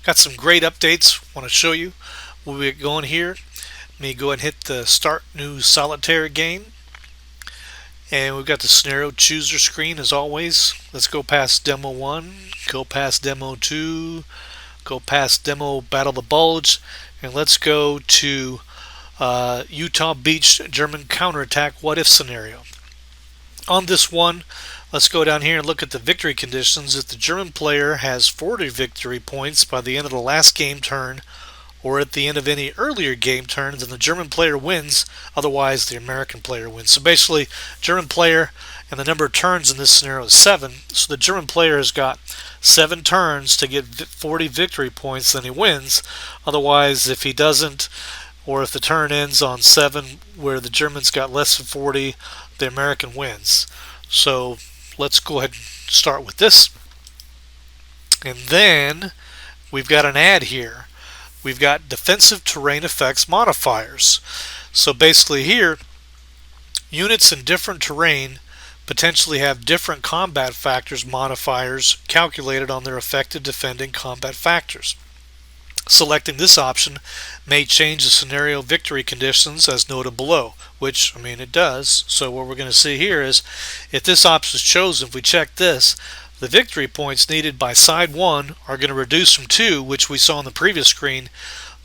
Got some great updates want to show you. We'll get going here. Let me go ahead and hit the start new solitaire game. And we've got the scenario chooser screen as always. Let's go past demo 1, go past demo 2, go past demo Battle the Bulge, and let's go to Utah Beach German counterattack what if scenario. On this one, let's go down here and look at the victory conditions. If the German player has 40 victory points by the end of the last game turn or at the end of any earlier game turn, then the German player wins. Otherwise, the American player wins. So basically, German player and the number of turns in this scenario is 7. So the German player has got 7 turns to get 40 victory points, then he wins. Otherwise, if he doesn't, or if the turn ends on 7 where the Germans got less than 40, the American wins. So let's go ahead and start with this. And then we've got an ad here. We've got defensive terrain effects modifiers. So basically here, units in different terrain potentially have different combat factors modifiers calculated on their effective defending combat factors. Selecting this option may change the scenario victory conditions as noted below, which, it does. So what we're going to see here is if this option is chosen, if we check this, the victory points needed by side 1 are going to reduce from 2, which we saw on the previous screen.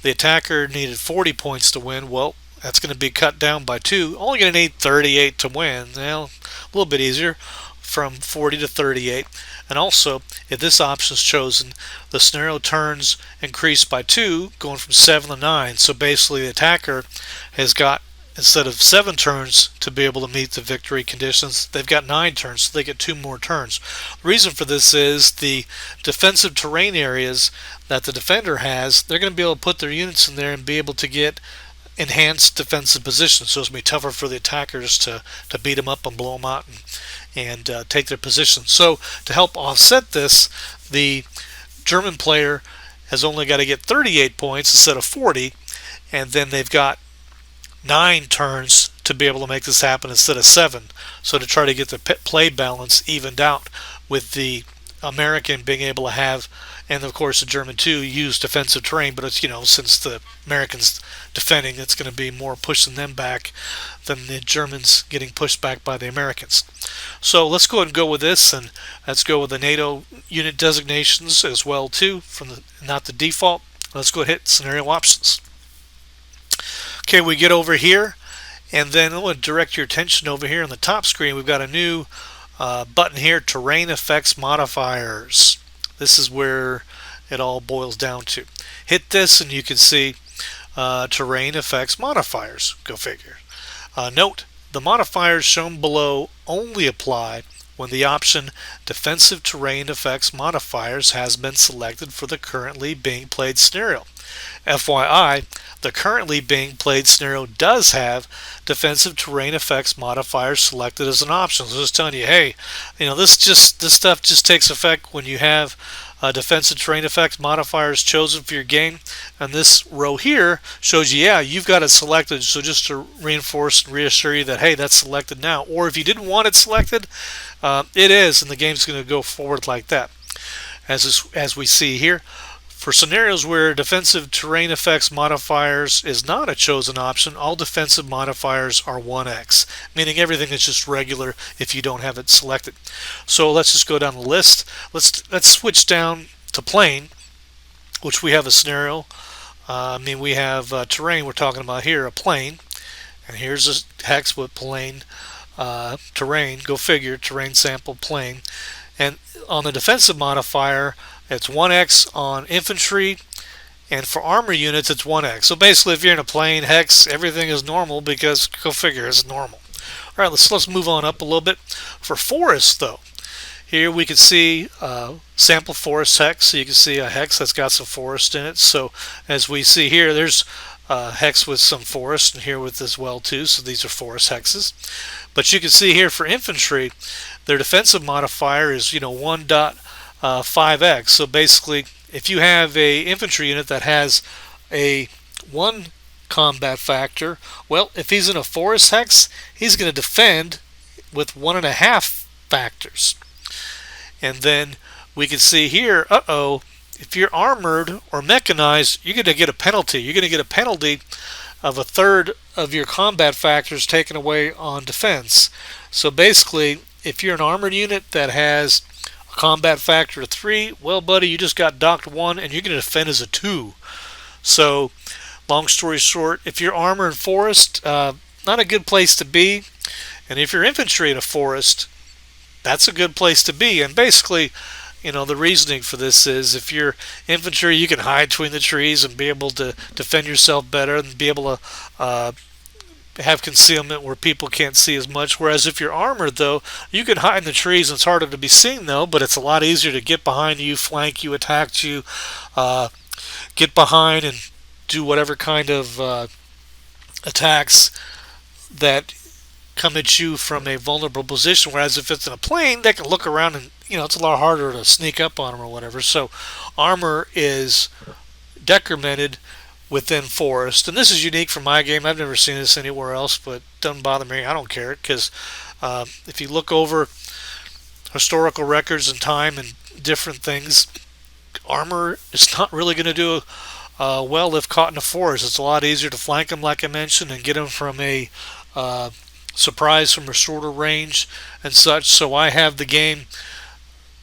The attacker needed 40 points to win. Well, that's going to be cut down by 2. Only going to need 38 to win. Well, a little bit easier, from 40 to 38. And also, if this option is chosen, the scenario turns increase by 2, going from 7 to 9. So basically, the attacker has got, instead of 7 turns to be able to meet the victory conditions, they've got 9 turns, so they get 2 more turns. The reason for this is the defensive terrain areas that the defender has, they're going to be able to put their units in there and be able to get enhanced defensive positions. So it's going to be tougher for the attackers to beat them up and blow them out and take their position. So to help offset this, the German player has only got to get 38 points instead of 40, and then they've got 9 turns to be able to make this happen instead of 7. So to try to get the play balance evened out with the American being able to have, and of course the German too, use defensive terrain, but it's, since the Americans defending, it's going to be more pushing them back than the Germans getting pushed back by the Americans. So let's go ahead and go with this, and let's go with the NATO unit designations as well too, from the not the default. Let's go ahead and hit scenario options. Okay, we get over here, and then I want to direct your attention over here on the top screen. We've got a new button here, terrain effects modifiers. This is where it all boils down to. Hit this and you can see terrain effects modifiers. Go figure. Note, the modifiers shown below only apply when the option defensive terrain effects modifiers has been selected for the currently being played scenario. FYI, the currently being played scenario does have defensive terrain effects modifiers selected as an option. So just telling you, hey, this stuff just takes effect when you have defensive terrain effects modifiers chosen for your game. And this row here shows you, yeah, you've got it selected. So just to reinforce and reassure you that, hey, that's selected now. Or if you didn't want it selected, it is, and the game's going to go forward like that. As we see here, for scenarios where defensive terrain effects modifiers is not a chosen option, all defensive modifiers are 1x, meaning everything is just regular if you don't have it selected. So let's just go down the list. Let's switch down to plain, which we have a scenario. We have terrain we're talking about here, a plain, and here's a hex with plain terrain. Go figure, terrain sample plain. And on the defensive modifier, it's 1x on infantry, and for armor units it's 1x. So basically, if you're in a plain hex, everything is normal because, go figure, it's normal. All right, let's move on up a little bit. For forest, though, here we can see sample forest hex. So you can see a hex that's got some forest in it. So as we see here, there's hex with some forest, and here with as well too. So these are forest hexes. But you can see here for infantry, their defensive modifier is 1.5x. So basically, if you have a infantry unit that has a 1 combat factor, well, if he's in a forest hex, he's going to defend with 1.5 factors. And then we can see here, if you're armored or mechanized, you're going to get a penalty. You're going to get a penalty of a third of your combat factors taken away on defense. So basically, if you're an armored unit that has a combat factor of 3, well, buddy, you just got docked 1 and you're going to defend as a 2. So, long story short, if you're armored in forest, not a good place to be. And if you're infantry in a forest, that's a good place to be. And basically, the reasoning for this is if you're infantry, you can hide between the trees and be able to defend yourself better and be able to have concealment where people can't see as much. Whereas if you're armored, though, you can hide in the trees and it's harder to be seen, though, but it's a lot easier to get behind you, flank you, attack you, get behind and do whatever kind of attacks that come at you from a vulnerable position. Whereas if it's in a plane, they can look around and it's a lot harder to sneak up on them or whatever. So armor is decremented within forest, and this is unique for my game. I've never seen this anywhere else, but it doesn't bother me. I don't care, because if you look over historical records and time and different things, armor is not really going to do well if caught in a forest. It's a lot easier to flank them, like I mentioned, and get them from a surprise from a shorter range and such. So I have the game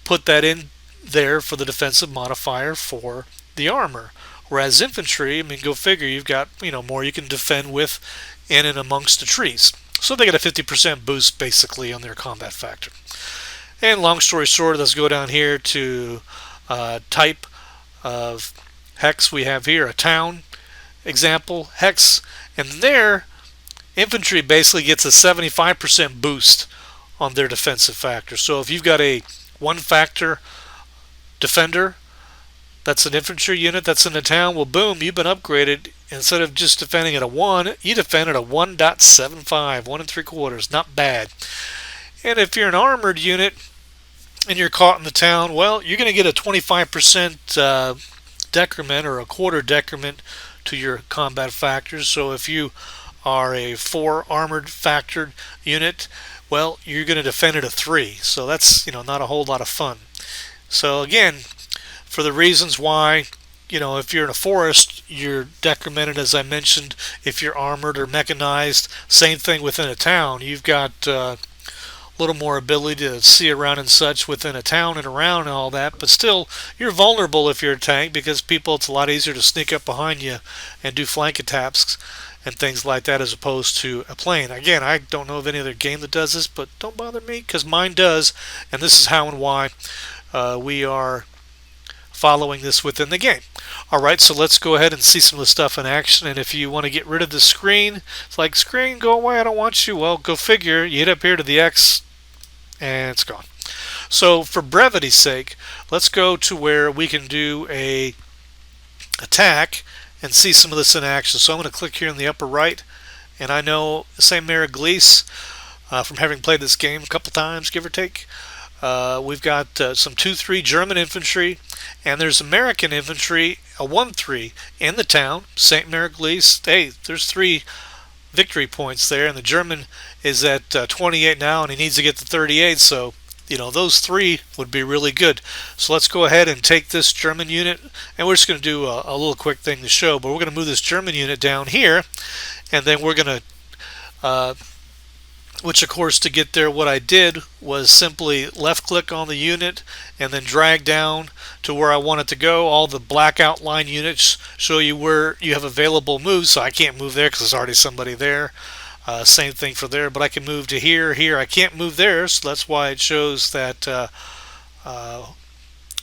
put that in there for the defensive modifier for the armor. Whereas infantry, go figure, you've got more you can defend with in and amongst the trees. So they get a 50% boost basically on their combat factor. And long story short, let's go down here to type of hex. We have here a town example hex, and there infantry basically gets a 75% boost on their defensive factor. So if you've got a 1 factor defender that's an infantry unit that's in the town, well, boom, you've been upgraded. Instead of just defending at a 1, you defend at a 1.75, 1 3/4. Not bad. And if you're an armored unit and you're caught in the town, well, you're going to get a 25% decrement or a quarter decrement to your combat factors. So if you are a 4 armored factored unit, well, you're going to defend at a 3. So that's not a whole lot of fun. So again, for the reasons why, if you're in a forest, you're decremented, as I mentioned. If you're armored or mechanized, same thing within a town. You've got a little more ability to see around and such within a town and around and all that, but still, you're vulnerable if you're a tank, because it's a lot easier to sneak up behind you and do flank attacks and things like that as opposed to a plane. Again, I don't know of any other game that does this, but don't bother me, because mine does, and this is how and why we are following this within the game. Alright, so let's go ahead and see some of the stuff in action. And if you want to get rid of the screen, it's like, screen, go away, I don't want you. Well, go figure. You hit up here to the X and it's gone. So for brevity's sake, let's go to where we can do a attack and see some of this in action. So I'm going to click here in the upper right, and I know St. Mary Glees from having played this game a couple times, give or take. We've got some 2-3 German infantry, and there's American infantry, a 1-3 in the town, St. Mary Glees. Hey, there's 3 victory points there, and the German is at 28 now, and he needs to get to 38, so those 3 would be really good. So let's go ahead and take this German unit, and we're just going to do a little quick thing to show, but we're going to move this German unit down here, and then we're going to which of course, to get there, what I did was simply left click on the unit and then drag down to where I want it to go. All the black outline units show you where you have available moves, so I can't move there because there's already somebody there. Same thing for there, but I can move to here. I can't move there, so that's why it shows that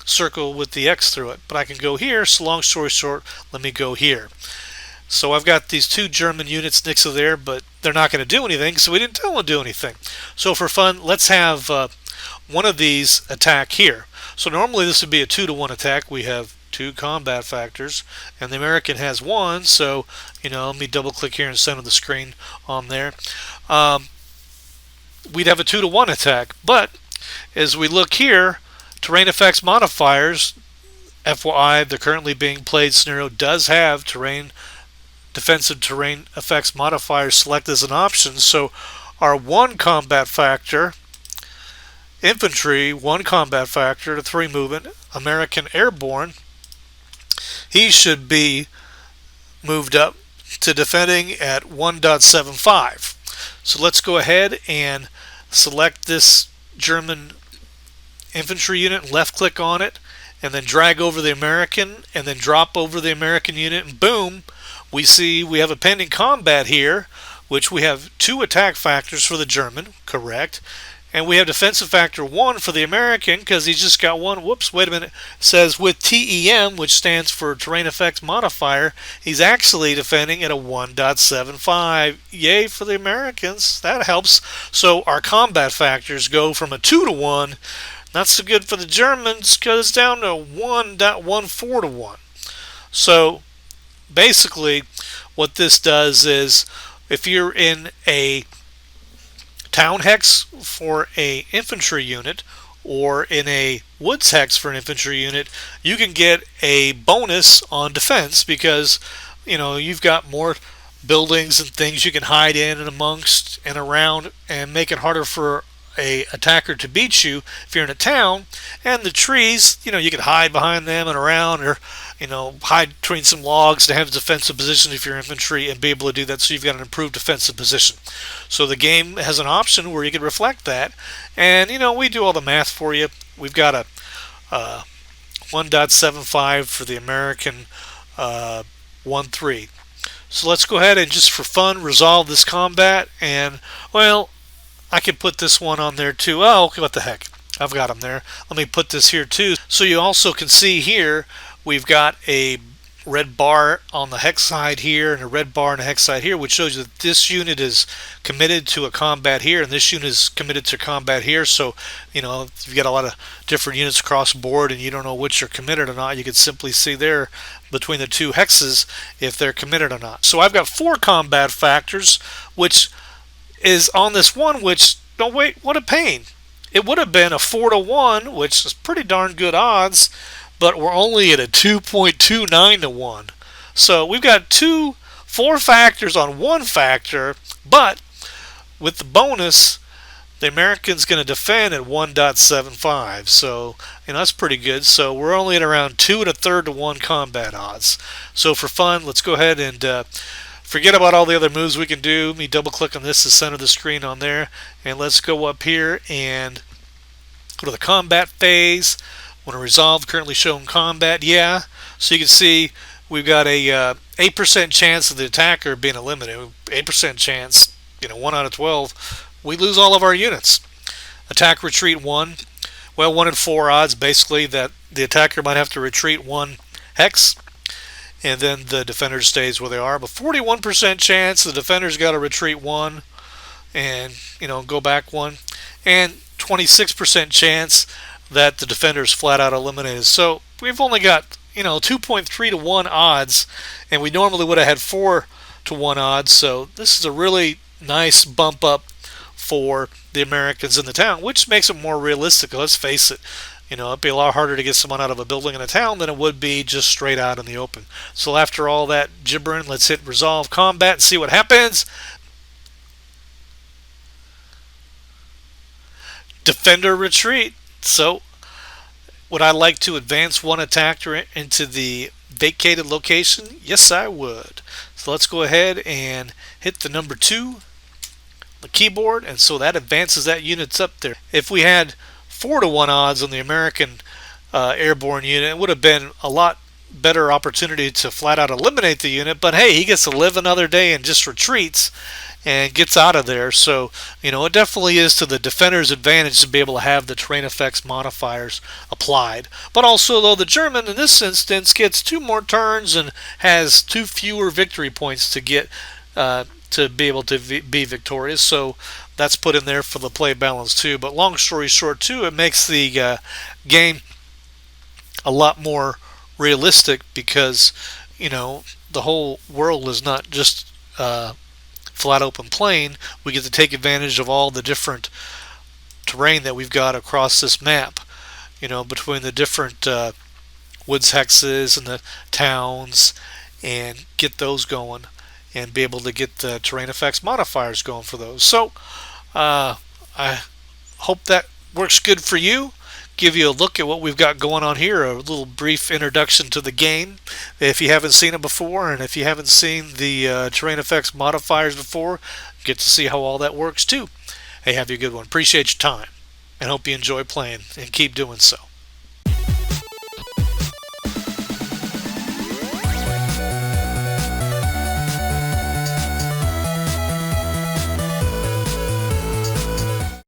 circle with the X through it. But I can go here, so long story short, let me go here. So I've got these 2 German units next to there, but they're not going to do anything, so we didn't tell them to do anything. So for fun, let's have one of these attack here. So normally this would be a 2-to-1 attack. We have 2 combat factors, and the American has 1, so let me double click here and center the screen on there. We'd have a 2-to-1 attack, but as we look here, terrain effects modifiers, FYI, the currently being played scenario does have defensive terrain effects modifiers selected as an option. So our 1 combat factor, infantry, 1 combat factor to 3 movement, American airborne, he should be moved up to defending at 1.75. So let's go ahead and select this German infantry unit, left click on it, and then drag over the American, and then drop over the American unit, and boom, we see we have a pending combat here, which we have 2 attack factors for the German, correct, and we have defensive factor 1 for the American because he's just got 1. Whoops, wait a minute. It says with TEM, which stands for Terrain Effects Modifier, he's actually defending at a 1.75. Yay for the Americans. That helps. So our combat factors go from a 2 to 1. Not so good for the Germans because it's down to 1.14 to 1. So basically what this does is if you're in a town hex for a infantry unit or in a woods hex for an infantry unit, you can get a bonus on defense because you've got more buildings and things you can hide in and amongst and around and make it harder for a attacker to beat you if you're in a town. And the trees, you can hide behind them and around, or hide between some logs to have a defensive position if you're infantry and be able to do that, so you've got an improved defensive position. So the game has an option where you can reflect that, and we do all the math for you. We've got a 1.75 for the American 1.3. So let's go ahead and just for fun resolve this combat, and well, I could put this one on there too. Oh, okay, what the heck. I've got them there. Let me put this here too. So you also can see here, we've got a red bar on the hex side here and a red bar on the hex side here, which shows you that this unit is committed to a combat here and this unit is committed to combat here. So, if you've got a lot of different units across the board and you don't know which are committed or not, you can simply see there between the 2 hexes if they're committed or not. So I've got 4 combat factors, which is on this one, which, don't wait, what a pain. It would have been a 4 to 1, which is pretty darn good odds, but we're only at a 2.29 to 1. So we've got 4 factors on 1 factor, but with the bonus, the American's going to defend at 1.75. So, that's pretty good. So we're only at around 2 1/3 to 1 combat odds. So for fun, let's go ahead and forget about all the other moves we can do. Let me double click on this to center the screen on there, and let's go up here and go to the combat phase. Want to resolve currently shown combat? Yeah. So you can see we've got a 8% chance of the attacker being eliminated. 8% chance, 1 out of 12. We lose all of our units. Attack retreat 1. Well, 1 in 4 odds basically that the attacker might have to retreat 1 hex, and then the defender stays where they are. But 41% chance the defender's got to retreat 1 and go back 1, and 26% chance that the defender's flat out eliminated. So we've only got 2.3 to 1 odds, and we normally would have had 4 to 1 odds. So this is a really nice bump up for the Americans in the town, which makes it more realistic. Let's face it, it'd be a lot harder to get someone out of a building in a town than it would be just straight out in the open. So after all that gibbering, let's hit resolve combat and see what happens. Defender retreat. So would I like to advance 1 attacker into the vacated location? Yes, I would. So let's go ahead and hit the number 2 the keyboard, and so that advances that unit's up there. If we had 4 to 1 odds on the American airborne unit, it would have been a lot better opportunity to flat out eliminate the unit, but hey, he gets to live another day and just retreats and gets out of there. So it definitely is to the defender's advantage to be able to have the terrain effects modifiers applied. But also, though, the German in this instance gets 2 more turns and has 2 fewer victory points to get to be able to be victorious. So that's put in there for the play balance too. But long story short too, it makes the game a lot more realistic because the whole world is not just flat open plain. We get to take advantage of all the different terrain that we've got across this map, between the different woods hexes and the towns, and get those going and be able to get the terrain effects modifiers going for those. So I hope that works good for you. give you a look at what we've got going on here, a little brief introduction to the game if you haven't seen it before, and if you haven't seen the terrain effects modifiers before, get to see how all that works too. Hey, have you a good one. Appreciate your time and hope you enjoy playing and keep doing so.